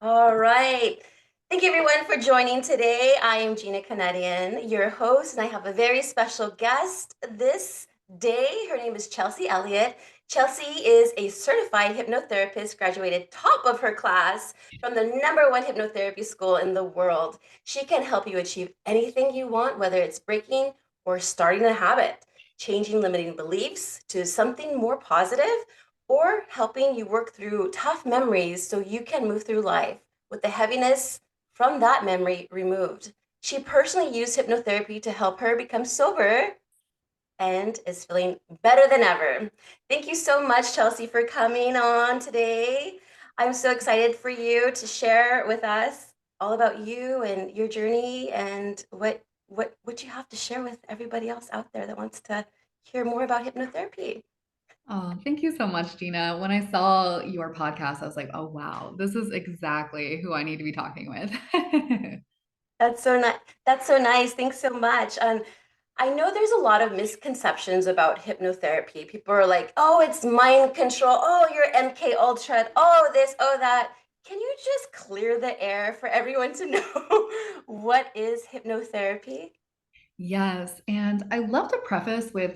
All right. Thank you everyone for joining today. I am Gina Canadian, your host, and I have a very special guest this day. Her name is Chelsea Elliott. Chelsea is a certified hypnotherapist, graduated top of her class from the #1 hypnotherapy school in the world. She can help you achieve anything you want, whether it's breaking or starting a habit, changing limiting beliefs to something more positive, or helping you work through tough memories so you can move through life with the heaviness from that memory removed. She personally used hypnotherapy to help her become sober and is feeling better than ever. Thank you so much, Chelsea, for coming on today. I'm so excited for you to share with us all about you and your journey and what you have to share with everybody else out there that wants to hear more about hypnotherapy. Oh, thank you so much, Gina. When I saw your podcast, I was like, oh, wow, this is exactly who I need to be talking with. That's so nice. That's so nice. Thanks so much. I know there's a lot of misconceptions about hypnotherapy. People are like, "Oh, it's mind control. Oh, you're MK Ultra. Oh, this, oh that." Can you just clear the air for everyone to know what is hypnotherapy? Yes. And I love to preface with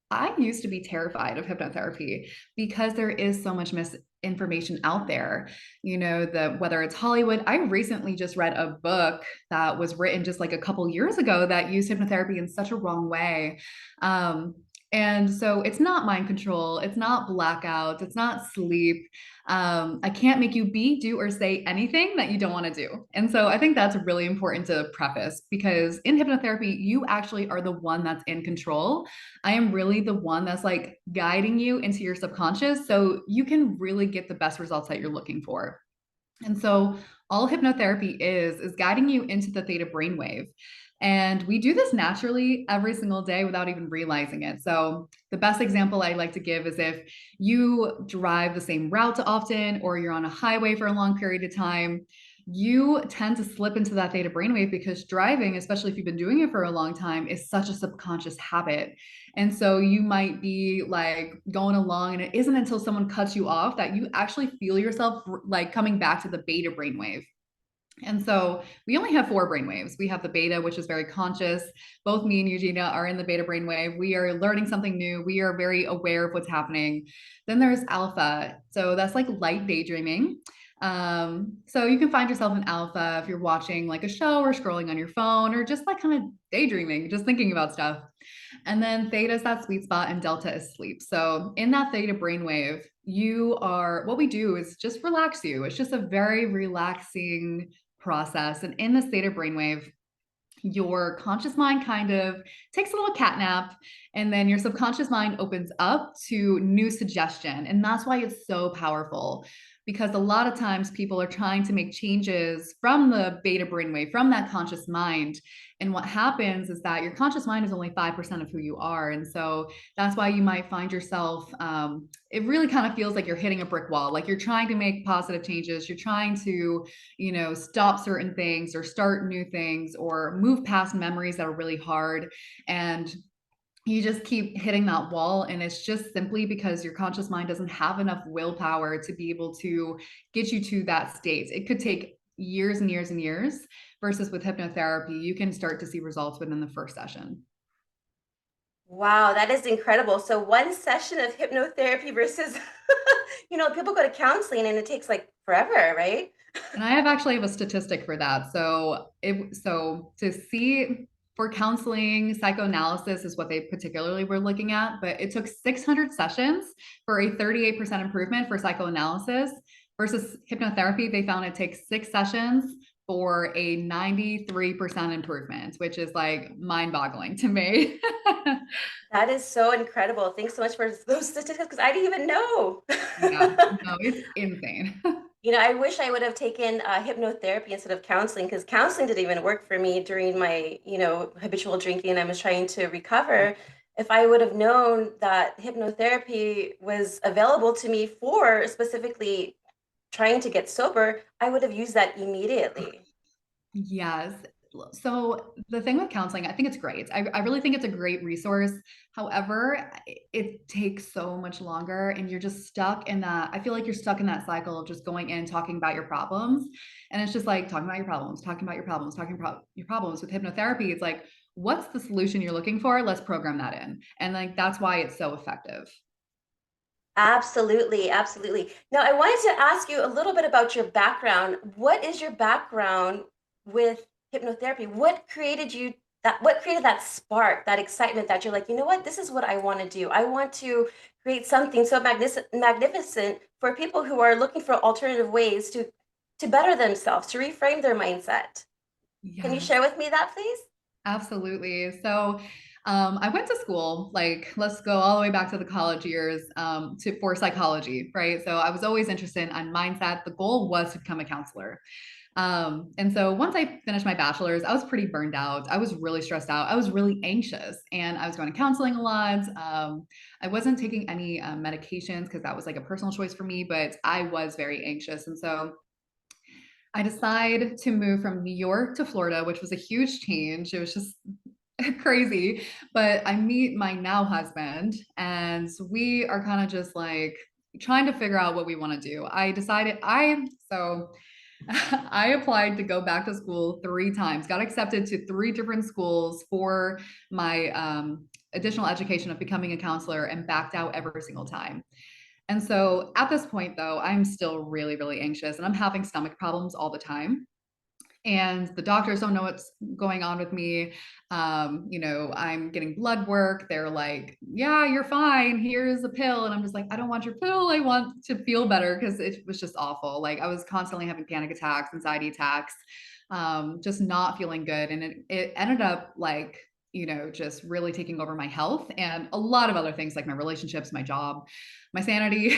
I used to be terrified of hypnotherapy because there is so much misinformation out there. Whether it's Hollywood, I recently just read a book that was written just like a couple years ago that used hypnotherapy in such a wrong way. Um, and so it's not mind control, it's not blackouts, it's not sleep. I can't make you be, do, or say anything that you don't want to do. And so I think that's really important to preface because in hypnotherapy, you actually are the one that's in control. I am really the one that's like guiding you into your subconscious so you can really get the best results that you're looking for. And so all hypnotherapy is guiding you into the theta brainwave. And we do this naturally every single day without even realizing it. So, the best example I like to give is if you drive the same route often or you're on a highway for a long period of time, you tend to slip into that theta brainwave because driving, especially if you've been doing it for a long time, is such a subconscious habit. And so you might be like going along, and it isn't until someone cuts you off that you actually feel yourself like coming back to the beta brainwave. And so we only have four brainwaves. We have the beta, which is very conscious. Both me and Eugenia are in the beta brainwave. We are learning something new. We are very aware of what's happening. Then there's alpha. So that's like light daydreaming. So you can find yourself in alpha if you're watching like a show or scrolling on your phone or just like kind of daydreaming, just thinking about stuff. And then theta is that sweet spot and delta is sleep. So in that theta brainwave, what we do is just relax you. It's just a very relaxing process. And in this theta brainwave, your conscious mind kind of takes a little cat nap, and then your subconscious mind opens up to new suggestion. And that's why it's so powerful, because a lot of times people are trying to make changes from the beta brainwave, from that conscious mind. And what happens is that your conscious mind is only 5% of who you are. And so that's why you might find yourself, it really kind of feels like you're hitting a brick wall. Like you're trying to make positive changes. You're trying to stop certain things or start new things or move past memories that are really hard. And you just keep hitting that wall. And it's just simply because your conscious mind doesn't have enough willpower to be able to get you to that state. It could take years and years and years, versus with hypnotherapy, you can start to see results within the first session. Wow, that is incredible. So one session of hypnotherapy versus, people go to counseling and it takes like forever, right? And I have a statistic for that. So to see for counseling, psychoanalysis is what they particularly were looking at, but it took 600 sessions for a 38% improvement for psychoanalysis versus hypnotherapy. They found it takes 6 sessions for a 93% improvement, which is like mind-boggling to me. That is so incredible. Thanks so much for those statistics because I didn't even know. Yeah, no, it's insane. I wish I would have taken hypnotherapy instead of counseling because counseling didn't even work for me during my, habitual drinking and I was trying to recover. If I would have known that hypnotherapy was available to me for specifically trying to get sober, I would have used that immediately. Yes. So the thing with counseling, I think it's great. I really think it's a great resource. However, it takes so much longer and you're just stuck in that. I feel like you're stuck in that cycle of just going in, talking about your problems. And it's just like talking about your problems, talking about your problems, talking about your problems. With hypnotherapy, it's like, what's the solution you're looking for? Let's program that in. And like, that's why it's so effective. Absolutely, absolutely. Now, I wanted to ask you a little bit about your background. What is your background with hypnotherapy? What created that spark, that excitement that you're like, you know what, this is what I want to do. I want to create something so magnificent for people who are looking for alternative ways to better themselves, to reframe their mindset. Can you Yes. share with me that, please? Absolutely. So I went to school, like let's go all the way back to the college years for psychology, right? So I was always interested in mindset. The goal was to become a counselor. And so once I finished my bachelor's, I was pretty burned out. I was really stressed out. I was really anxious and I was going to counseling a lot. I wasn't taking any medications because that was like a personal choice for me, but I was very anxious. And so I decided to move from New York to Florida, which was a huge change. It was just crazy. But I meet my now husband, and we are kind of just like trying to figure out what we want to do. So I applied to go back to school 3 times, got accepted to 3 different schools for my additional education of becoming a counselor, and backed out every single time. And so at this point, though, I'm still really, really anxious and I'm having stomach problems all the time. And the doctors don't know what's going on with me. I'm getting blood work. They're like, yeah, you're fine. Here's a pill. And I'm just like, I don't want your pill. I want to feel better because it was just awful. Like I was constantly having panic attacks, anxiety attacks, just not feeling good. And it ended up like, just really taking over my health and a lot of other things like my relationships, my job, my sanity.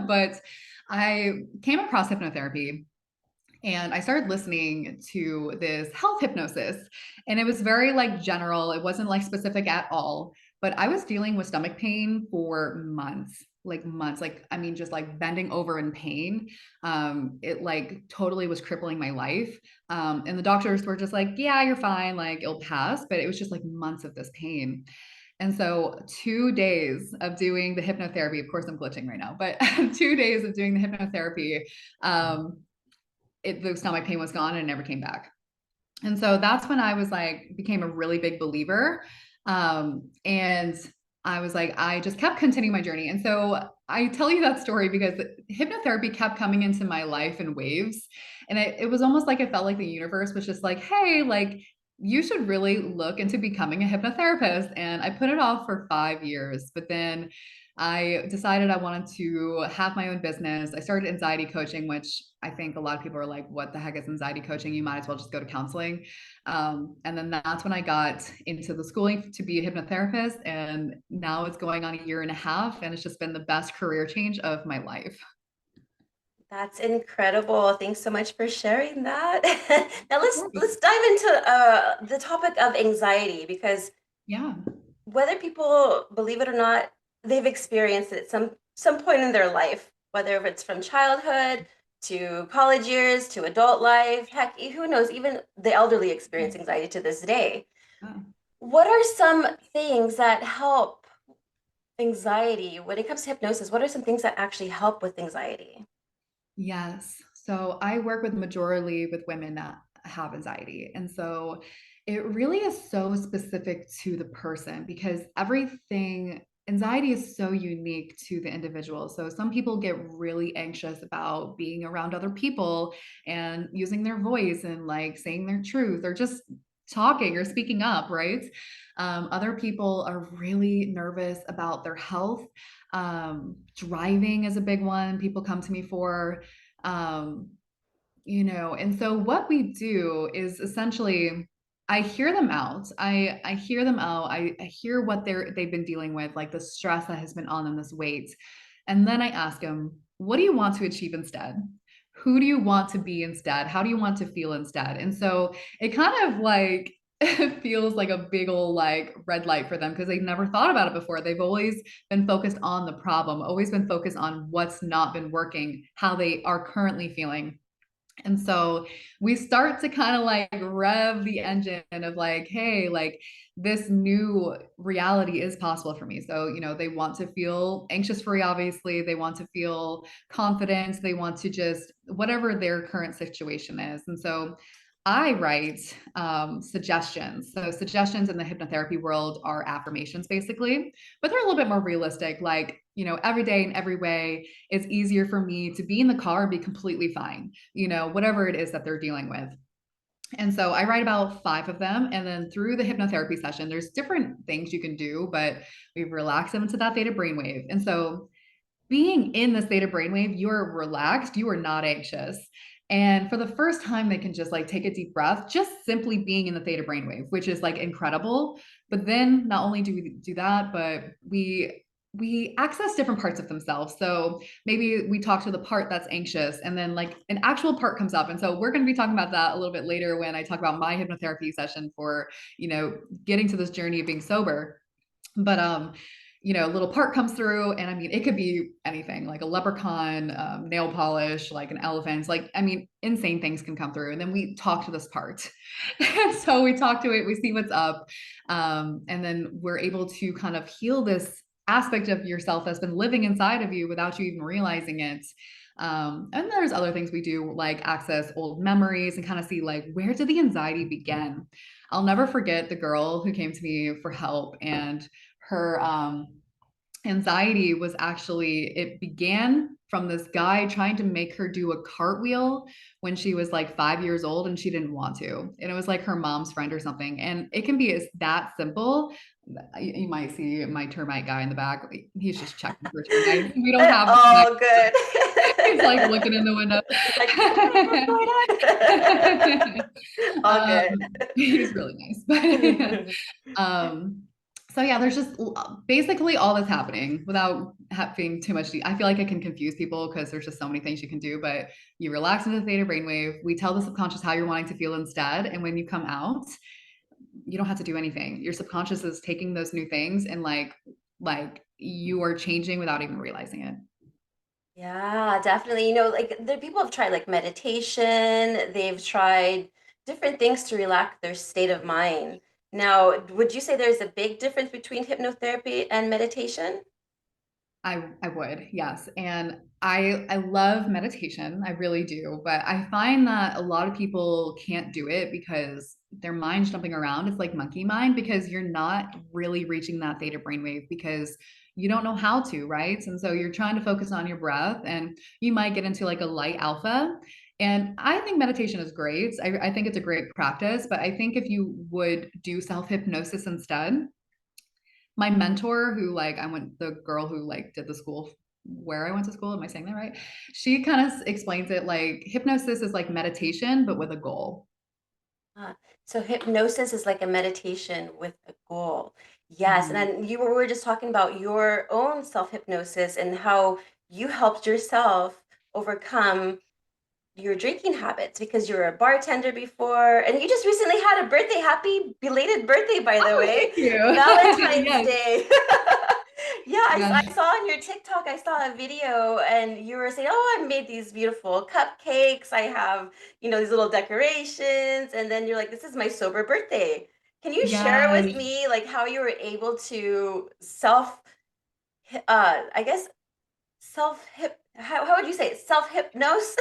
But I came across hypnotherapy and I started listening to this health hypnosis. And it was very like general, it wasn't like specific at all. But I was dealing with stomach pain for months. Like, I mean, just like bending over in pain. It like totally was crippling my life. And the doctors were just like, yeah, you're fine. Like, it'll pass. But it was just like months of this pain. And so 2 days of doing the hypnotherapy, of course, I'm glitching right now, but 2 days of doing the hypnotherapy, um, the stomach pain was gone and it never came back. And so that's when I was like, became a really big believer. And I was like, I just kept continuing my journey. And so I tell you that story because hypnotherapy kept coming into my life in waves. And it was almost like it felt like the universe was just like, hey, like, you should really look into becoming a hypnotherapist. And I put it off for 5 years, but then I decided I wanted to have my own business. I started anxiety coaching, which I think a lot of people are like, what the heck is anxiety coaching? You might as well just go to counseling. And then that's when I got into the schooling to be a hypnotherapist. And now it's going on a year and a half. And it's just been the best career change of my life. That's incredible. Thanks so much for sharing that. Now Of let's course. dive into the topic of anxiety because Yeah. whether people believe it or not, they've experienced it some point in their life, whether it's from childhood to college years to adult life. Heck, who knows? Even the elderly experience anxiety to this day. Yeah. What are some things that help anxiety when it comes to hypnosis? What are some things that actually help with anxiety? Yes. So I work with majorly with women that have anxiety. And so it really is so specific to the person because anxiety is so unique to the individual. So some people get really anxious about being around other people and using their voice and like saying their truth or just talking or speaking up, right? Other people are really nervous about their health. Driving is a big one people come to me for. um, and so what we do is essentially I hear them out. I hear them out. I hear what they've been dealing with, like the stress that has been on them, this weight. And then I ask them, what do you want to achieve instead? Who do you want to be instead? How do you want to feel instead? And so it kind of like it feels like a big old like red light for them because they've never thought about it before. They've always been focused on the problem, always been focused on what's not been working, how they are currently feeling. And so we start to kind of like rev the engine of like, hey, like this new reality is possible for me. So, they want to feel anxious free, obviously. They want to feel confident. They want to just whatever their current situation is. And so I write suggestions. So, suggestions in the hypnotherapy world are affirmations, basically, but they're a little bit more realistic. Like, every day in every way, it's easier for me to be in the car and be completely fine, whatever it is that they're dealing with. And so I write about 5 of them. And then through the hypnotherapy session, there's different things you can do, but we relax them into that theta brainwave. And so being in this theta brainwave, you're relaxed, you are not anxious. And for the first time, they can just like take a deep breath, just simply being in the theta brainwave, which is like incredible. But then not only do we do that, but we access different parts of themselves. So maybe we talk to the part that's anxious and then like an actual part comes up. And so we're going to be talking about that a little bit later when I talk about my hypnotherapy session for, getting to this journey of being sober. But a little part comes through, and I mean, it could be anything like a leprechaun, nail polish, like an elephant. Like, I mean, insane things can come through. And then we talk to this part. And so we talk to it, we see what's up. And then we're able to kind of heal this aspect of yourself that's been living inside of you without you even realizing it. And there's other things we do, like access old memories and kind of see like, where did the anxiety begin? I'll never forget the girl who came to me for help, and her anxiety was actually, it began from this guy trying to make her do a cartwheel when she was like 5 years old and she didn't want to. And it was like her mom's friend or something. And it can be as that simple. You might see my termite guy in the back. He's just checking for termites. We don't have termites. Oh, good. He's like looking in the window. Like, what's going on? All good. He's really nice. But so yeah, there's just basically all that's happening without having too much. I feel like I can confuse people because there's just so many things you can do, but you relax into the theta brainwave. We tell the subconscious how you're wanting to feel instead. And when you come out, you don't have to do anything. Your subconscious is taking those new things and like you are changing without even realizing it. Yeah, definitely. Like there people have tried like meditation, they've tried different things to relax their state of mind. Now, would you say there's a big difference between hypnotherapy and meditation? I would, yes. And I love meditation. I really do. But I find that a lot of people can't do it because their mind's jumping around. It's like monkey mind because you're not really reaching that theta brainwave because you don't know how to, right? And so you're trying to focus on your breath and you might get into like a light alpha. And I think meditation is great. I think it's a great practice, but I think if you would do self-hypnosis instead, my mentor who like I went the girl who like did the school where I went to school, am I saying that right? She kind of explains it like hypnosis is like meditation but with a goal. So hypnosis is like a meditation with a goal. Yes, and Mhm. then we were just talking about your own self-hypnosis and how you helped yourself overcome your drinking habits because you were a bartender before and you just recently had a birthday. Happy belated birthday, by the Oh, way. thank you. Valentine's Yes, Day. Yeah, I yes, saw on your TikTok, I saw a video and you were saying, "Oh, I made these beautiful cupcakes. I have, these little decorations." And then you're like, "This is my sober birthday." Can you share with yes. me like how you were able to I guess how would you say it? Self-hypnose?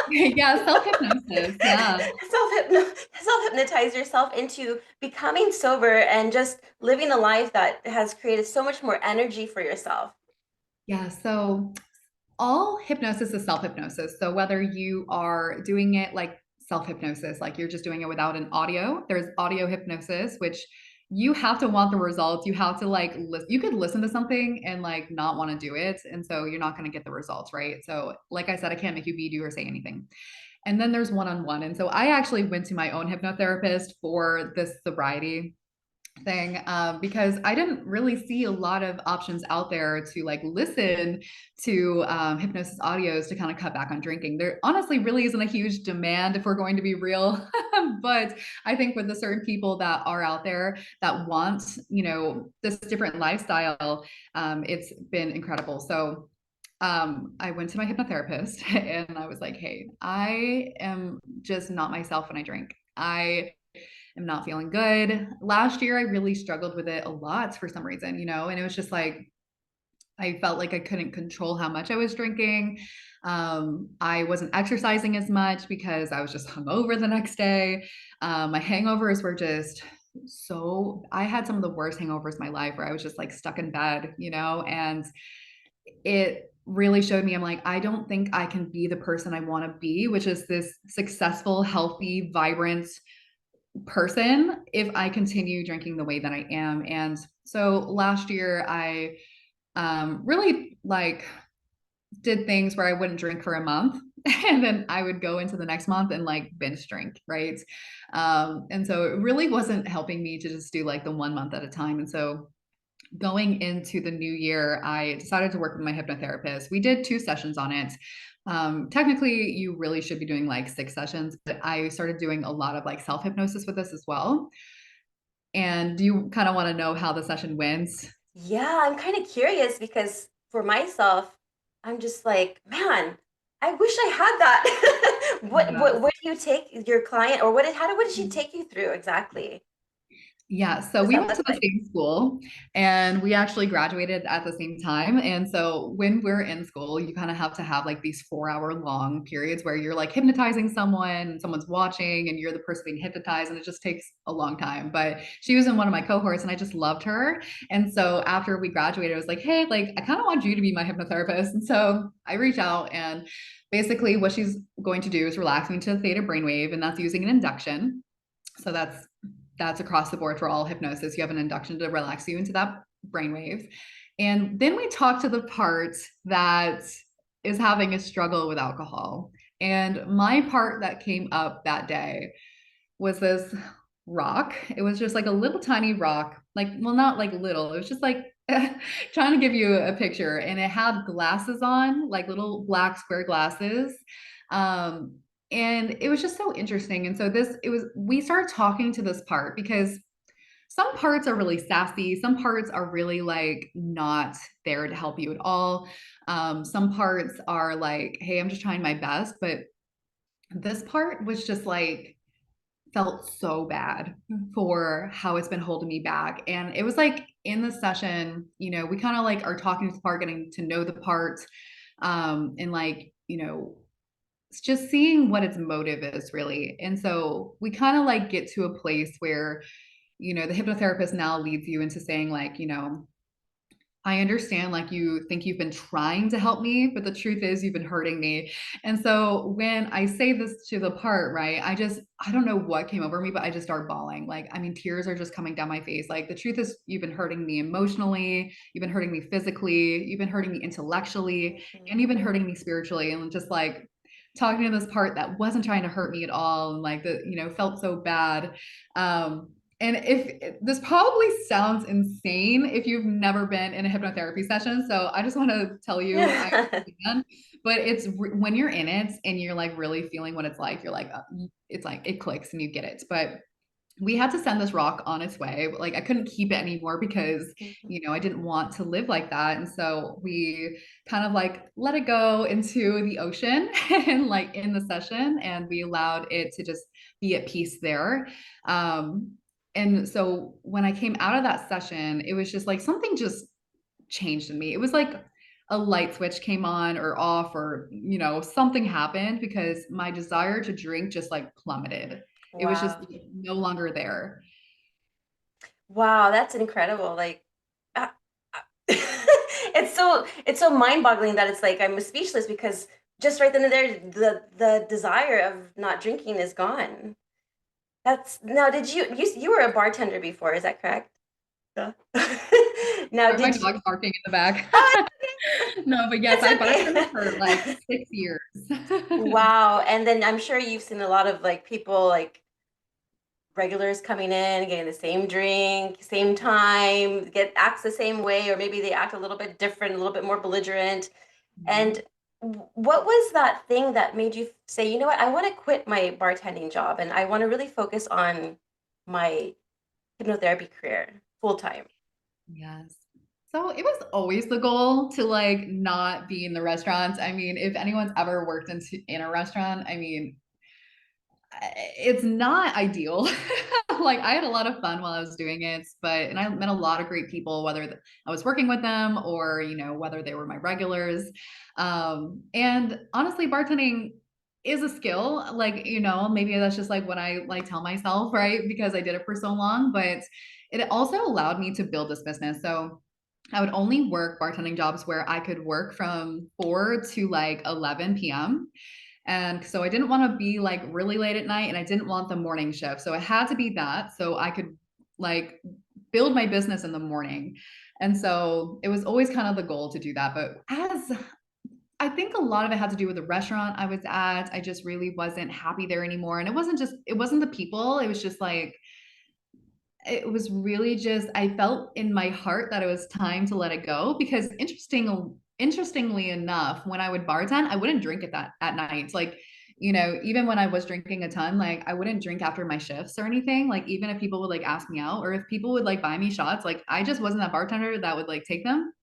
Yeah, self-hypnosis, yeah. Self-hypnotize yourself into becoming sober and just living a life that has created so much more energy for yourself. Yeah, so all hypnosis is self hypnosis. So whether you are doing it like self hypnosis, like you're just doing it without an audio, there's audio hypnosis, which you have to want the results. You have to like you could listen to something and like not want to do it. And so you're not going to get the results, right? So, like I said, I can't make you be, do, or say anything. And then there's one on one. And so I actually went to my own hypnotherapist for this sobriety thing because I didn't really see a lot of options out there to like listen to hypnosis audios to kind of cut back on drinking. There honestly really isn't a huge demand if we're going to be real. But I think with the certain people that are out there that want, this different lifestyle, it's been incredible. So I went to my hypnotherapist and I was like, hey, I am just not myself when I drink. I am not feeling good. Last year, I really struggled with it a lot for some reason, and it was just like, I felt like I couldn't control how much I was drinking. I wasn't exercising as much because I was just hungover the next day. My hangovers were just I had some of the worst hangovers in my life where I was just like stuck in bed, and it really showed me, I'm like, I don't think I can be the person I want to be, which is this successful, healthy, vibrant person if I continue drinking the way that I am. And so last year, I really like did things where I wouldn't drink for a month and then I would go into the next month and like binge drink, right? And so it really wasn't helping me to just do like the 1 month at a time. And so going into the new year, I decided to work with my hypnotherapist. We did 2 sessions on it. Technically, you really should be doing like 6 sessions, but I started doing a lot of like self hypnosis with this as well. And do you kind of want to know how the session went? Yeah, I'm kind of curious because for myself, I'm just like, man, I wish I had that. What do you take your client, or what did she Yes. take you through exactly? Yeah, What so does we that went look to the like? same school and we actually graduated at the same time. And so when we're in school, you kind of have to have like these 4 hour long periods where you're like hypnotizing someone, someone's watching, and you're the person being hypnotized. And it just takes a long time. But she was in one of my cohorts and I just loved her. And so after we graduated, I was like, hey, like I kind of want you to be my hypnotherapist. And so I reach out and basically what she's going to do is relax me to the theta brainwave, and that's using an induction. So that's across the board for all hypnosis. You have an induction to relax you into that brainwave. And then we talk to the part that is having a struggle with alcohol. And my part that came up that day was this rock. It was just like a little tiny rock, like, well, not like little, it was just like trying to give you a picture. And it had glasses on, like little black square glasses. Um, and it was just so interesting. And so we started talking to this part because some parts are really sassy, some parts are really like not there to help you at all. Some parts are like, hey, I'm just trying my best. But this part was just like, felt so bad for how it's been holding me back. And it was like in the session, we kind of like are talking to the part, getting to know the part, and like, it's just seeing what its motive is really. And so we kind of like get to a place where, the hypnotherapist now leads you into saying like, I understand like you think you've been trying to help me, but the truth is you've been hurting me. And so when I say this to the part, right, I don't know what came over me, but I just start bawling. Like, I mean, tears are just coming down my face. Like, the truth is you've been hurting me emotionally, you've been hurting me physically, you've been hurting me intellectually, and you've been hurting me spiritually. And just like talking to this part that wasn't trying to hurt me at all and like felt so bad. And if this probably sounds insane if you've never been in a hypnotherapy session, so I just want to tell you, I Yeah. understand, but when you're in it and you're like really feeling what it's like, you're like, it's like it clicks and you get it. But we had to send this rock on its way. Like I couldn't keep it anymore because, I didn't want to live like that. And so we kind of like let it go into the ocean and like in the session, and we allowed it to just be at peace there. Um, and so when I came out of that session, it was just like something just changed in me. It was like a light switch came on or off, or, something happened because my desire to drink just like plummeted. It was just Wow. no longer there. Wow, that's incredible. Like, uh, it's so mind-boggling that it's like I'm speechless because just right then and there, the desire of not drinking is gone. That's now. Did you were a bartender before? Is that correct? Yeah. Now, Sorry, my did you? dog's barking in the back. Oh, No, but yes, it's I bartended for like okay. 6 years. Wow. And then I'm sure you've seen a lot of like people like regulars coming in, getting the same drink, same time, acts the same way, or maybe they act a little bit different, a little bit more belligerent. And what was that thing that made you say, you know what, I want to quit my bartending job and I want to really focus on my hypnotherapy career full time? Yes. So it was always the goal to like not be in the restaurants. I mean, if anyone's ever worked in a restaurant, I mean, it's not ideal. Like I had a lot of fun while I was doing it, but and I met a lot of great people, whether I was working with them or whether they were my regulars. And honestly, bartending is a skill. Like maybe that's just like what I like tell myself, right? Because I did it for so long, but it also allowed me to build this business. So I would only work bartending jobs where I could work from 4 to like 11 p.m. And so I didn't want to be like really late at night and I didn't want the morning shift. So it had to be that so I could like build my business in the morning. And so it was always kind of the goal to do that. But as I think a lot of it had to do with the restaurant I was at, I just really wasn't happy there anymore. And it wasn't the people, it was just like, it was really just I felt in my heart that it was time to let it go because interestingly enough, when I would bartend, I wouldn't drink at night. Like, even when I was drinking a ton, like I wouldn't drink after my shifts or anything. Like even if people would like ask me out or if people would like buy me shots, like I just wasn't that bartender that would like take them,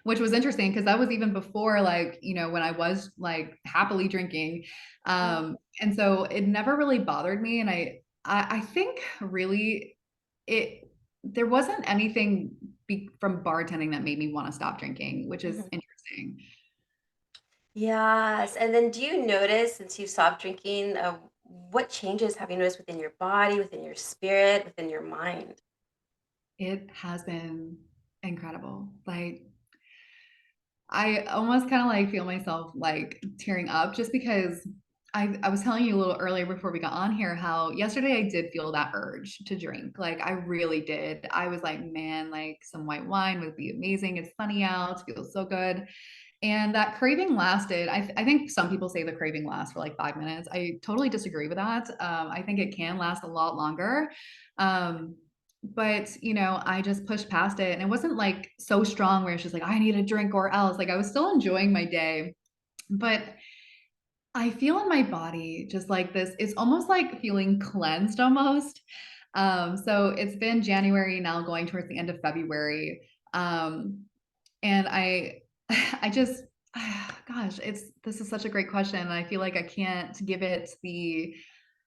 which was interesting because that was even before like when I was like happily drinking. Yeah. And so it never really bothered me, and I think really it there wasn't anything from bartending that made me want to stop drinking, which is Mhm. interesting. Yes. And then do you notice since you stopped drinking, what changes have you noticed within your body, within your spirit, within your mind? It has been incredible. Like I almost kind of like feel myself like tearing up just because I was telling you a little earlier before we got on here how yesterday I did feel that urge to drink. Like I really did. I was like, man, like some white wine would be amazing. It's sunny out, feels so good. And that craving lasted. I think some people say the craving lasts for like 5 minutes. I totally disagree with that. I think it can last a lot longer. Um, but I just pushed past it and it wasn't like so strong where it's just like, I need a drink or else. Like I was still enjoying my day. But I feel in my body just like this, it's almost like feeling cleansed almost. So it's been January now going towards the end of February. Um, and I just, gosh, this is such a great question. And I feel like I can't give it the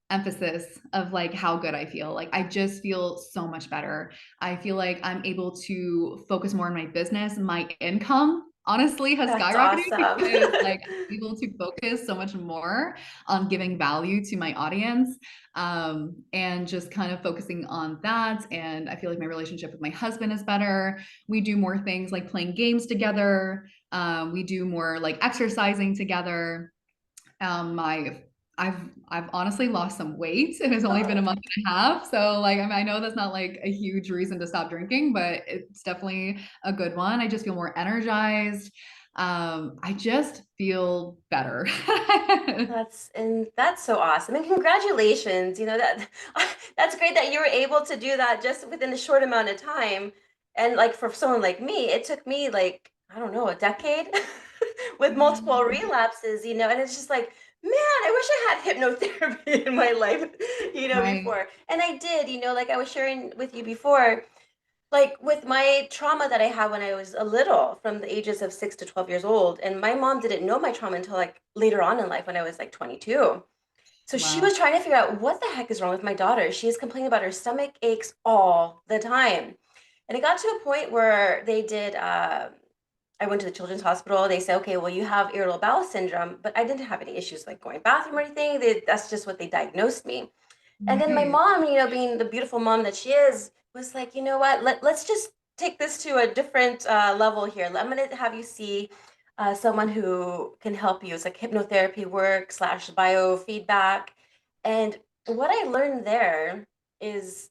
emphasis of like how good I feel. Like I just feel so much better. I feel like I'm able to focus more on my business. My income honestly has That's skyrocketed awesome. because like I'm able to focus so much more on giving value to my audience, and just kind of focusing on that. And I feel like my relationship with my husband is better. We do more things like playing games together. We do more like exercising together. My I've honestly lost some weight and it's only been a Oh, month and a half. So like I know that's not like a huge reason to stop drinking, but it's definitely a good one. I just feel more energized. I just feel better. that's so awesome. And congratulations. That that's great that you were able to do that just within a short amount of time. And like for someone like me, it took me like, I don't know, a decade with multiple relapses, and it's just like, man, I wish I had hypnotherapy in my life, Right. before. And I did, like I was sharing with you before. Like with my trauma that I had when I was a little, from the ages of 6 to 12 years old, and my mom didn't know my trauma until like later on in life when I was like 22. So she Wow. was trying to figure out what the heck is wrong with my daughter. She is complaining about her stomach aches all the time. And it got to a point where they did, I went to the children's hospital. They said, okay, well, you have irritable bowel syndrome, but I didn't have any issues like going bathroom or anything. That's just what they diagnosed me. And then my Right. mom, being the beautiful mom that she is, was like, you know what? Let's just take this to a different level here. I'm going to have you see someone who can help you. It's like hypnotherapy work slash biofeedback. And what I learned there is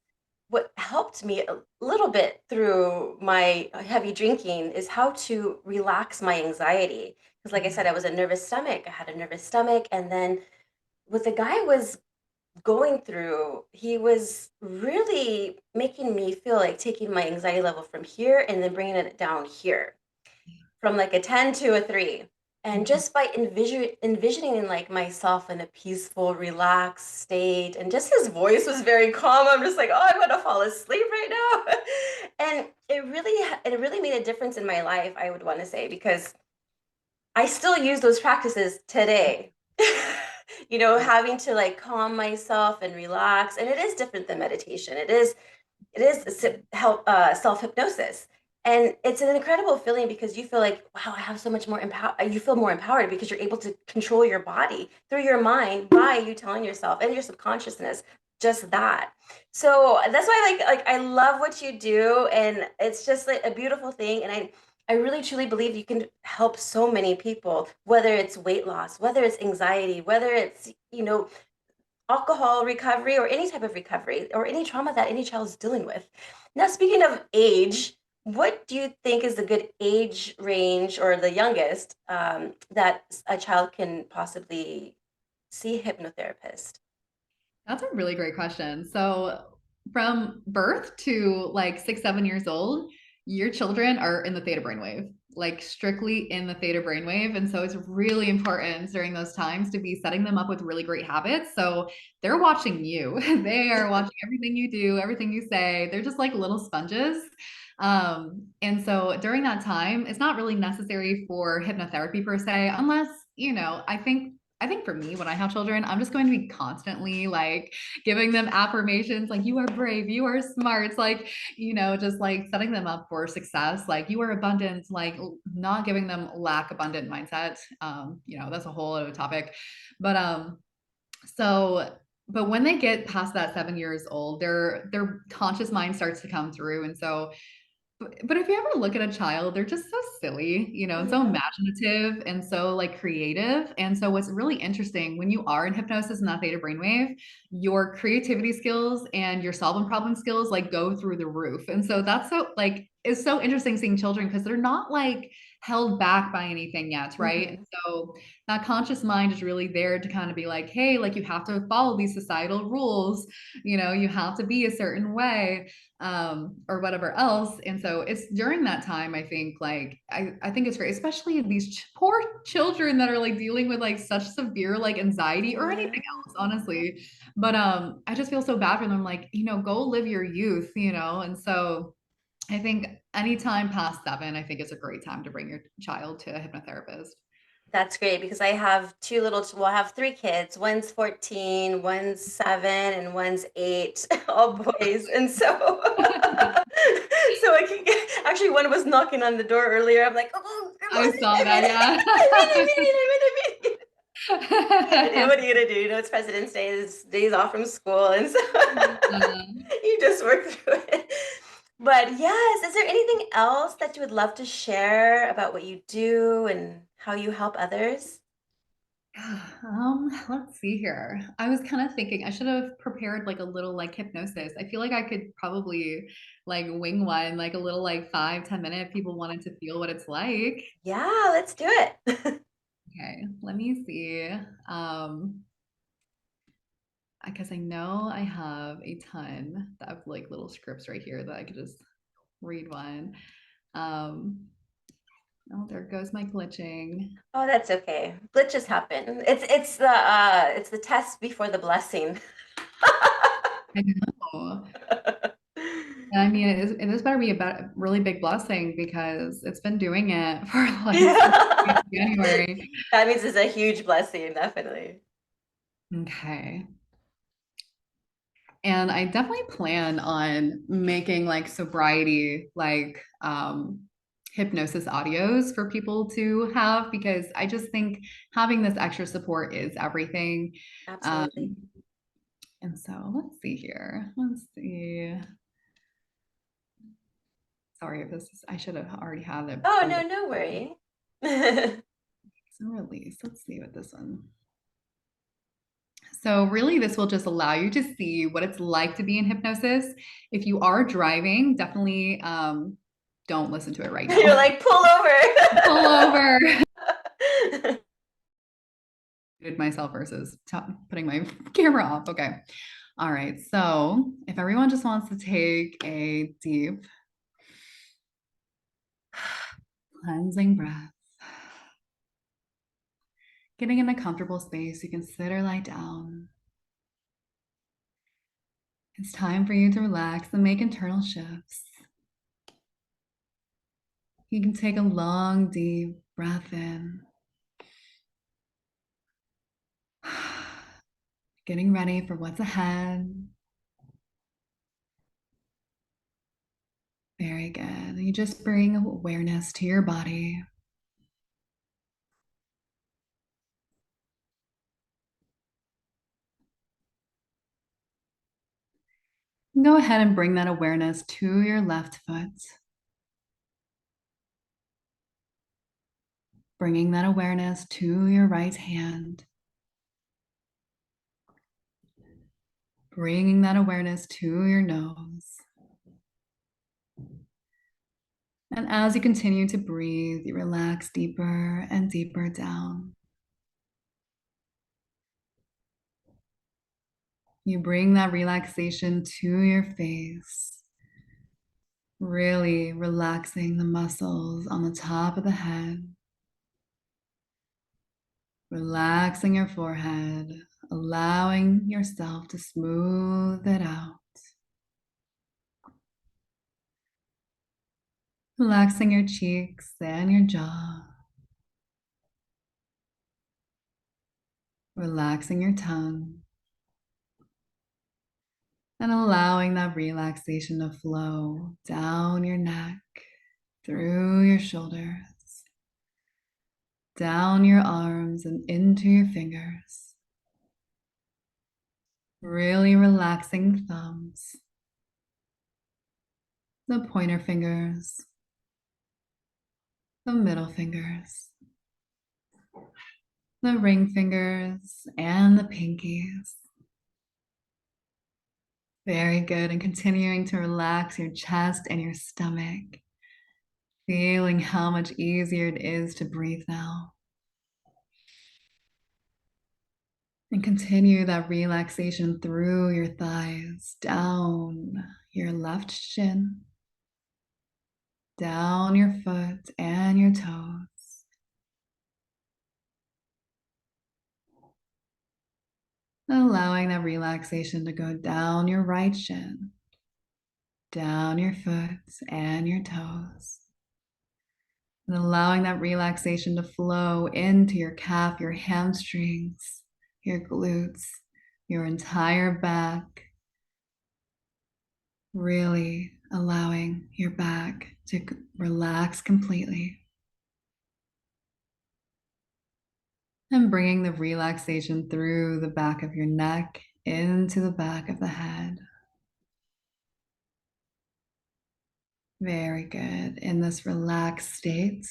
what helped me a little bit through my heavy drinking is how to relax my anxiety. Because, like I said, I was a nervous stomach. I had a nervous stomach. And then what the guy was going through, he was really making me feel like taking my anxiety level from here and then bringing it down here from like a 10 to a 3. And Mhm. just by envisioning like myself in a peaceful, relaxed state, and just his voice was very calm. I'm just like, oh, I'm gonna fall asleep right now. And it really made a difference in my life, I would want to say, because I still use those practices today. Having to like calm myself and relax, and it is different than meditation. It is help self hypnosis, and it's an incredible feeling because you feel like, wow, I have so much more empower. You feel more empowered because you're able to control your body through your mind by you telling yourself and your subconsciousness just that. So that's why I love what you do, and it's just like a beautiful thing. And I really truly believe you can help so many people, whether it's weight loss, whether it's anxiety, whether it's alcohol recovery or any type of recovery or any trauma that any child is dealing with. Now, speaking of age, what do you think is the good age range or the youngest that a child can possibly see a hypnotherapist? That's a really great question. So, from birth to like 6, 7 years old, your children are in the theta brainwave, like strictly in the theta brainwave. And so, it's really important during those times to be setting them up with really great habits. So, they're watching you, they are watching everything you do, everything you say. They're just like little sponges. And so, during that time, it's not really necessary for hypnotherapy per se, unless, I think for me, when I have children, I'm just going to be constantly like giving them affirmations like, you are brave, you are smart, it's like, just like setting them up for success, like, you are abundant, like not giving them lack abundant mindset. That's a whole other topic. But, so, but when they get past that 7 years old, their conscious mind starts to come through. And so but if you ever look at a child, they're just so silly, and so Yeah. imaginative and so like creative. And so what's really interesting when you are in hypnosis in that theta brainwave, your creativity skills and your solving problem skills like go through the roof. And so that's so like it's so interesting seeing children because they're not like held back by anything yet, right? And Hmm. so that conscious mind is really there to kind of be like, hey, like you have to follow these societal rules, you have to be a certain way, or whatever else. And so it's during that time, I think, like, I think it's great, especially these poor children that are like dealing with like such severe like anxiety or anything Yeah. else, honestly. But I just feel so bad for them. Like, go live your youth, And so I think anytime past 7, I think it's a great time to bring your child to a hypnotherapist. That's great because I have two well, I have three kids. One's 14, one's 7, and one's 8, all boys. And so so I can get actually one was knocking on the door earlier. I'm like, oh, come I on, saw I'm in that, it. yeah. I'm in it. What are you gonna do? It's President's Day, it's days off from school, and so you just work through it. But yes, is there anything else that you would love to share about what you do and how you help others? Let's see here. I was kind of thinking I should have prepared like a little like hypnosis. I feel like I could probably like wing one, like a little like 5, 10 minute if people wanted to feel what it's like. Yeah, let's do it. Okay, let me see. Um, because I know I have a ton of like little scripts right here that I could just read one. Um, oh, there goes my glitching. Oh, that's okay. Glitches happen. It's the test before the blessing. I know. And I mean, it is better be a really big blessing because it's been doing it for like since Yeah. January. That means it's a huge blessing, definitely. Okay. And I definitely plan on making like sobriety, like hypnosis audios for people to have because I just think having this extra support is everything. Um, Absolutely. and so let's see here. Let's see. Sorry if I should have already had it Oh, pulled no, up. no worry. So release. Let's see what this one. So, really, this will just allow you to see what it's like to be in hypnosis. If you are driving, definitely don't listen to it right You're now. like, pull Pull over. over. Myself versus putting my camera off. Okay. All right. So, if everyone just wants to take a deep cleansing breath, Getting in a comfortable space, you can sit or lie down. It's time for you to relax and make internal shifts. You can take a long, deep breath in. Getting ready for what's ahead. Very good. You just bring awareness to your body. Go ahead and bring that awareness to your left foot. Bringing that awareness to your right hand. Bringing that awareness to your nose. And as you continue to breathe, you relax deeper and deeper down. You bring that relaxation to your face, really relaxing the muscles on the top of the head, relaxing your forehead, allowing yourself to smooth it out. Relaxing your cheeks and your jaw. Relaxing your tongue. And allowing that relaxation to flow down your neck, through your shoulders, down your arms and into your fingers. Really relaxing the thumbs, the pointer fingers, the middle fingers, the ring fingers, and the pinkies. Very good. And continuing to relax your chest and your stomach, feeling how much easier it is to breathe now. And continue that relaxation through your thighs, down your left shin, down your foot and your toes. Allowing that relaxation to go down your right shin, down your foot and your toes. And allowing that relaxation to flow into your calf, your hamstrings, your glutes, your entire back. Really allowing your back to relax completely. And bringing the relaxation through the back of your neck into the back of the head. Very good. In this relaxed state,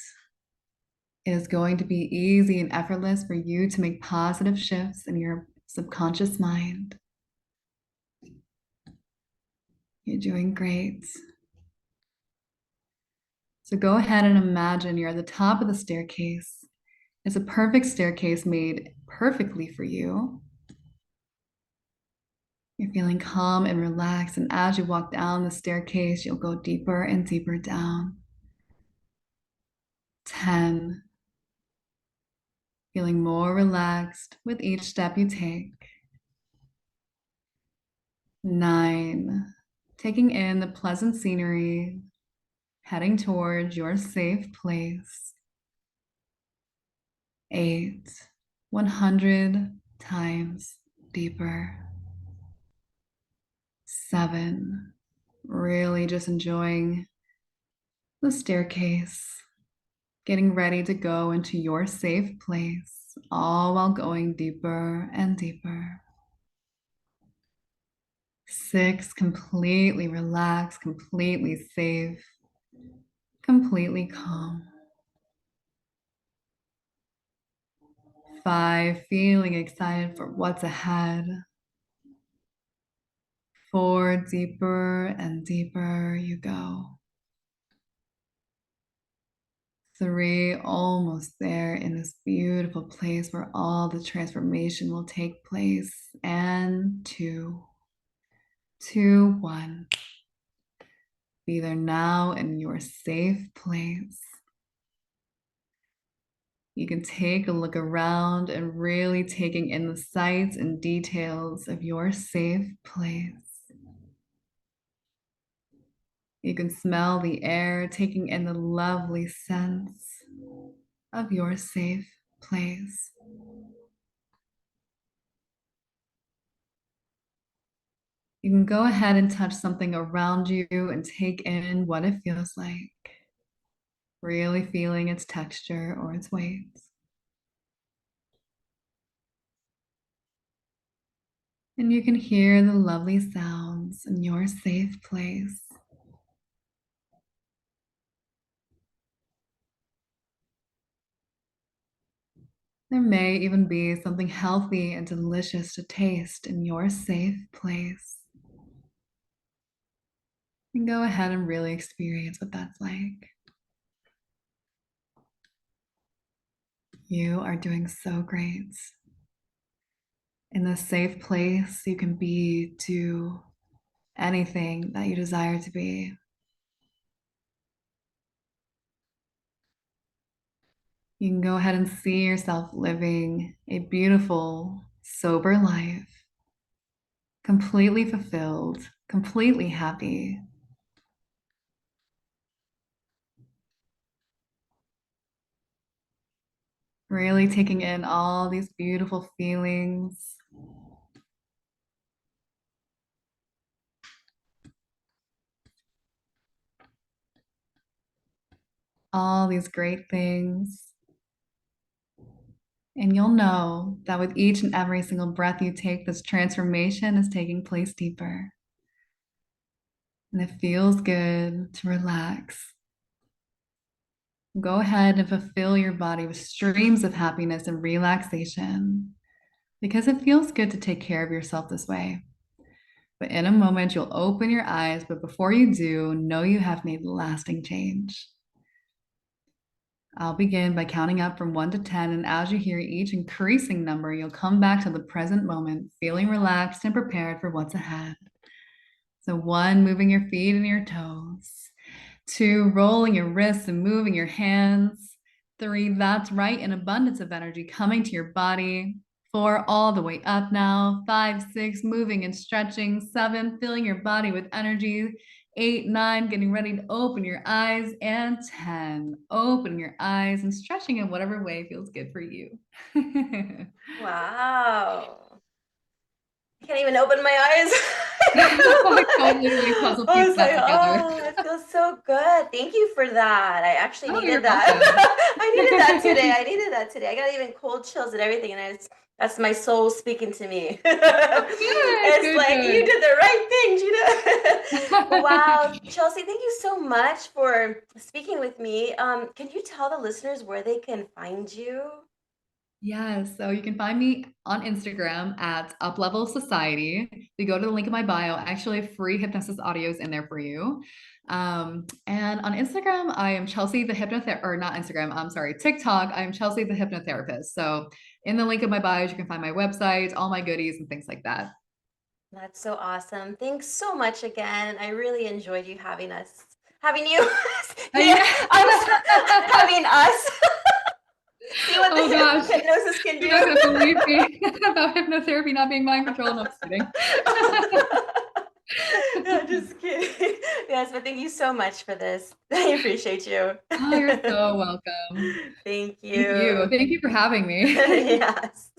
it is going to be easy and effortless for you to make positive shifts in your subconscious mind. You're doing great. So go ahead and imagine you're at the top of the staircase. It's a perfect staircase made perfectly for you. You're feeling calm and relaxed, and as you walk down the staircase, you'll go deeper and deeper down. 10. Feeling more relaxed with each step you take. 9. Taking in the pleasant scenery, heading towards your safe place. 8. 100 times deeper. 7. Really just enjoying the staircase, getting ready to go into your safe place, all while going deeper and deeper. 6. Completely relaxed, completely safe, completely calm. 5. Feeling excited for what's ahead. 4. Deeper and deeper you go. 3. Almost there in this beautiful place where all the transformation will take place. And 2. 2, 1. Be there now in your safe place. You can take a look around and really taking in the sights and details of your safe place. You can smell the air, taking in the lovely scents of your safe place. You can go ahead and touch something around you and take in what it feels like, really feeling its texture or its weight. And you can hear the lovely sounds in your safe place. There may even be something healthy and delicious to taste in your safe place. And go ahead and really experience what that's like. You are doing so great. In this safe place, you can be to anything that you desire to be. You can go ahead and see yourself living a beautiful, sober life, completely fulfilled, completely happy. Really taking in all these beautiful feelings, all these great things. And you'll know that with each and every single breath you take, this transformation is taking place deeper. And it feels good to relax. Go ahead and fulfill your body with streams of happiness and relaxation because it feels good to take care of yourself this way. But in a moment, you'll open your eyes. But before you do, know you have made lasting change. I'll begin by counting up from 1 to 10. And as you hear each increasing number, you'll come back to the present moment, feeling relaxed and prepared for what's ahead. So 1, moving your feet and your toes. 2, rolling your wrists and moving your hands. 3, that's right, an abundance of energy coming to your body. 4, all the way up now. 5, 6, moving and stretching. 7, filling your body with energy. 8, 9, getting ready to open your eyes. And 10, opening your eyes and stretching in whatever way feels good for you. Wow. I can't even open my eyes. I totally like puzzle I piece was that like, together. oh, it feels so good. Thank you for that. I actually Oh, you're needed that. welcome. I needed that today. I needed that today. I got even cold chills and everything, and that's my soul speaking to me. Oh, good, It's good, like you good. did the right thing, Gina. Wow, Chelsea, thank you so much for speaking with me. Can you tell the listeners where they can find you? Yes, so you can find me on Instagram at Uplevel Society. If you go to the link in my bio, I actually have free hypnosis audios in there for you. And on Instagram, I am Chelsea the hypnotherapist, or not Instagram, I'm sorry, TikTok, I'm Chelsea the hypnotherapist. So in the link in my bios, you can find my website, all my goodies and things like that. That's so awesome. Thanks so much again. I really enjoyed you having you. I Yeah, I'm know. having us. See what the Oh gosh, hypnosis can you're do. not gonna believe me about hypnotherapy not being mind control. No, I'm just kidding. Yeah, just kidding. Yes, but thank you so much for this. I appreciate you. Oh, you're so welcome. Thank Thank you. you. Thank you for having me. Yes.